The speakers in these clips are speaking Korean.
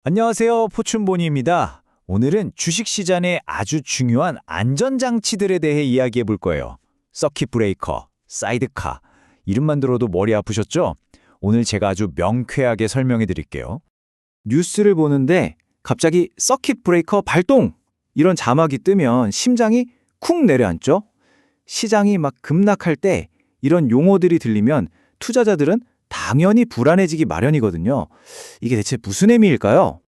안녕하세요. 포춘보니입니다. 오늘은 주식시장의 아주 중요한 안전장치들에 대해 이야기해 볼 거예요. 서킷 브레이커, 사이드카, 이름만 들어도 머리 아프셨죠? 오늘 제가 아주 명쾌하게 설명해 드릴게요. 뉴스를 보는데 갑자기 서킷 브레이커 발동! 이런 자막이 뜨면 심장이 쿵 내려앉죠? 시장이 막 급락할 때 이런 용어들이 들리면 투자자들은 당연히 불안해지기 마련이거든요. 이게 대체 무슨 의미일까요?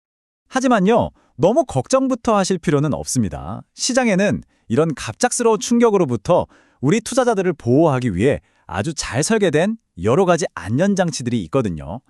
하지만요, 너무 걱정부터 하실 필요는 없습니다. 시장에는 이런 갑작스러운 충격으로부터 우리 투자자들을 보호하기 위해 아주 잘 설계된 여러 가지 안전장치들이 있거든요.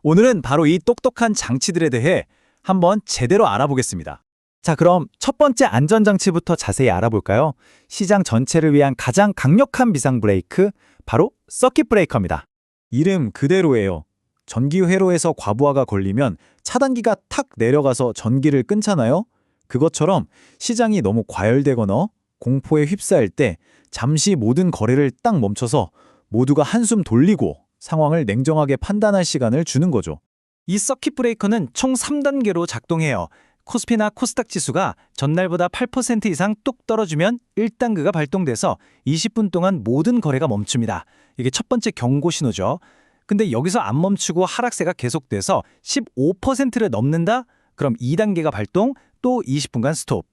오늘은 바로 이 똑똑한 장치들에 대해 한번 제대로 알아보겠습니다. 자, 그럼 첫 번째 안전장치부터 자세히 알아볼까요? 시장 전체를 위한 가장 강력한 비상 브레이크, 바로 서킷 브레이커입니다. 이름 그대로예요. 전기 회로에서 과부하가 걸리면 차단기가 탁 내려가서 전기를 끊잖아요. 그것처럼 시장이 너무 과열되거나 공포에 휩싸일 때 잠시 모든 거래를 딱 멈춰서 모두가 한숨 돌리고 상황을 냉정하게 판단할 시간을 주는 거죠. 이 서킷 브레이커는 총 3단계로 작동해요. 코스피나 코스닥 지수가 전날보다 8% 이상 뚝 떨어지면 1단계가 발동돼서 20분 동안 모든 거래가 멈춥니다. 이게 첫 번째 경고 신호죠. 근데 여기서 안 멈추고 하락세가 계속돼서 15%를 넘는다? 그럼 2단계가 발동, 또 20분간 스톱.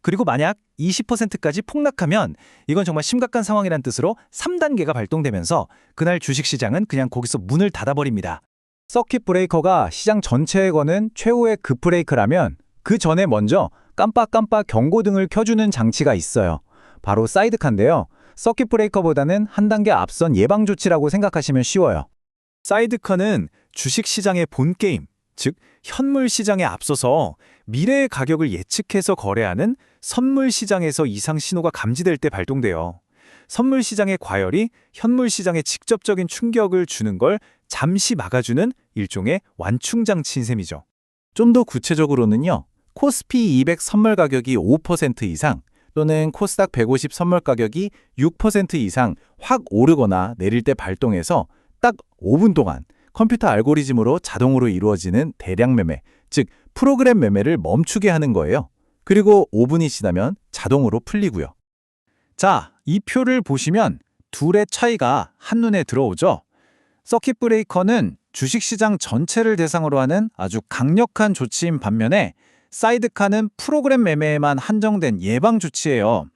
그리고 만약 20%까지 폭락하면 이건 정말 심각한 상황이란 뜻으로 3단계가 발동되면서 그날 주식시장은 그냥 거기서 문을 닫아버립니다. 서킷 브레이커가 시장 전체에 거는 최후의 급브레이크라면 그 전에 먼저 깜빡깜빡 경고등을 켜주는 장치가 있어요. 바로 사이드카인데요. 서킷 브레이커보다는 한 단계 앞선 예방조치라고 생각하시면 쉬워요. 사이드카는 주식시장의 본게임, 즉 현물시장에 앞서서 미래의 가격을 예측해서 거래하는 선물시장에서 이상 신호가 감지될 때 발동돼요. 선물시장의 과열이 현물시장에 직접적인 충격을 주는 걸 잠시 막아주는 일종의 완충장치인 셈이죠. 좀 더 구체적으로는요. 코스피 200 선물 가격이 5% 이상 또는 코스닥 150 선물 가격이 6% 이상 확 오르거나 내릴 때 발동해서 딱 5분 동안 컴퓨터 알고리즘으로 자동으로 이루어지는 대량 매매, 즉 프로그램 매매를 멈추게 하는 거예요. 그리고 5분이 지나면 자동으로 풀리고요. 자, 이 표를 보시면 둘의 차이가 한눈에 들어오죠? 서킷 브레이커는 주식시장 전체를 대상으로 하는 아주 강력한 조치인 반면에 사이드카는 프로그램 매매에만 한정된 예방 조치예요.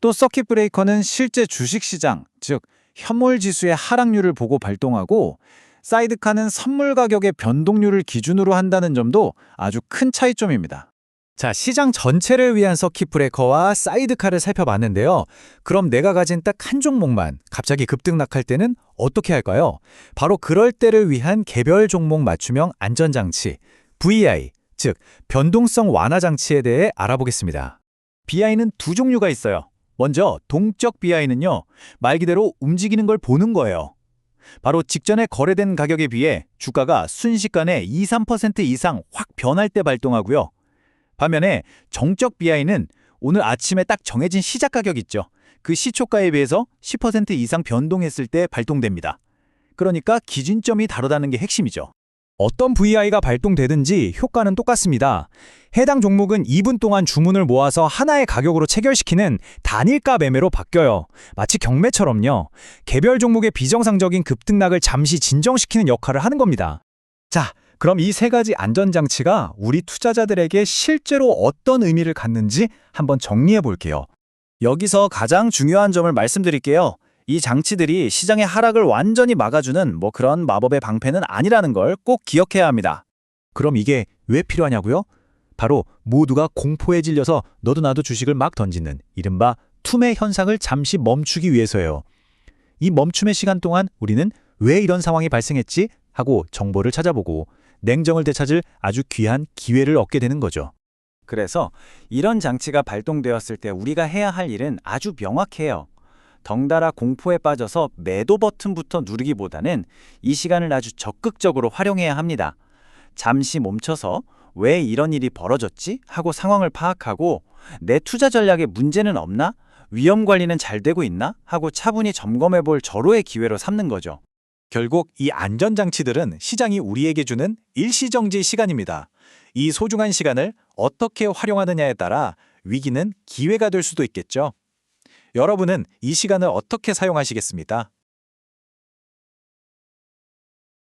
또 서킷 브레이커는 실제 주식시장, 즉 현물지수의 하락률을 보고 발동하고 사이드카는 선물 가격의 변동률을 기준으로 한다는 점도 아주 큰 차이점입니다. 자, 시장 전체를 위한 서킷 브레이커와 사이드카를 살펴봤는데요. 그럼 내가 가진 딱 한 종목만 갑자기 급등락할 때는 어떻게 할까요? 바로 그럴 때를 위한 개별 종목 맞춤형 안전장치, VI, 즉 변동성 완화 장치에 대해 알아보겠습니다. BI는 두 종류가 있어요. 먼저 동적 BI는요, 말 그대로 움직이는 걸 보는 거예요. 바로 직전에 거래된 가격에 비해 주가가 순식간에 2, 3% 이상 확 변할 때 발동하고요. 반면에 정적 BI는 오늘 아침에 딱 정해진 시작 가격 있죠. 그 시초가에 비해서 10% 이상 변동했을 때 발동됩니다. 그러니까 기준점이 다르다는 게 핵심이죠. 어떤 VI가 발동되든지 효과는 똑같습니다. 해당 종목은 2분 동안 주문을 모아서 하나의 가격으로 체결시키는 단일가 매매로 바뀌어요. 마치 경매처럼요. 개별 종목의 비정상적인 급등락을 잠시 진정시키는 역할을 하는 겁니다. 자, 그럼 이 세 가지 안전장치가 우리 투자자들에게 실제로 어떤 의미를 갖는지 한번 정리해 볼게요. 여기서 가장 중요한 점을 말씀드릴게요. 이 장치들이 시장의 하락을 완전히 막아주는 그런 마법의 방패는 아니라는 걸 꼭 기억해야 합니다. 그럼 이게 왜 필요하냐고요? 바로 모두가 공포에 질려서 너도 나도 주식을 막 던지는 이른바 투매 현상을 잠시 멈추기 위해서예요. 이 멈춤의 시간 동안 우리는 왜 이런 상황이 발생했지? 하고 정보를 찾아보고 냉정을 되찾을 아주 귀한 기회를 얻게 되는 거죠. 그래서 이런 장치가 발동되었을 때 우리가 해야 할 일은 아주 명확해요. 덩달아 공포에 빠져서 매도 버튼부터 누르기보다는 이 시간을 아주 적극적으로 활용해야 합니다. 잠시 멈춰서 왜 이런 일이 벌어졌지? 하고 상황을 파악하고 내 투자 전략에 문제는 없나? 위험 관리는 잘 되고 있나? 하고 차분히 점검해 볼 절호의 기회로 삼는 거죠. 결국 이 안전장치들은 시장이 우리에게 주는 일시정지 시간입니다. 이 소중한 시간을 어떻게 활용하느냐에 따라 위기는 기회가 될 수도 있겠죠. 여러분은 이 시간을 어떻게 사용하시겠습니까?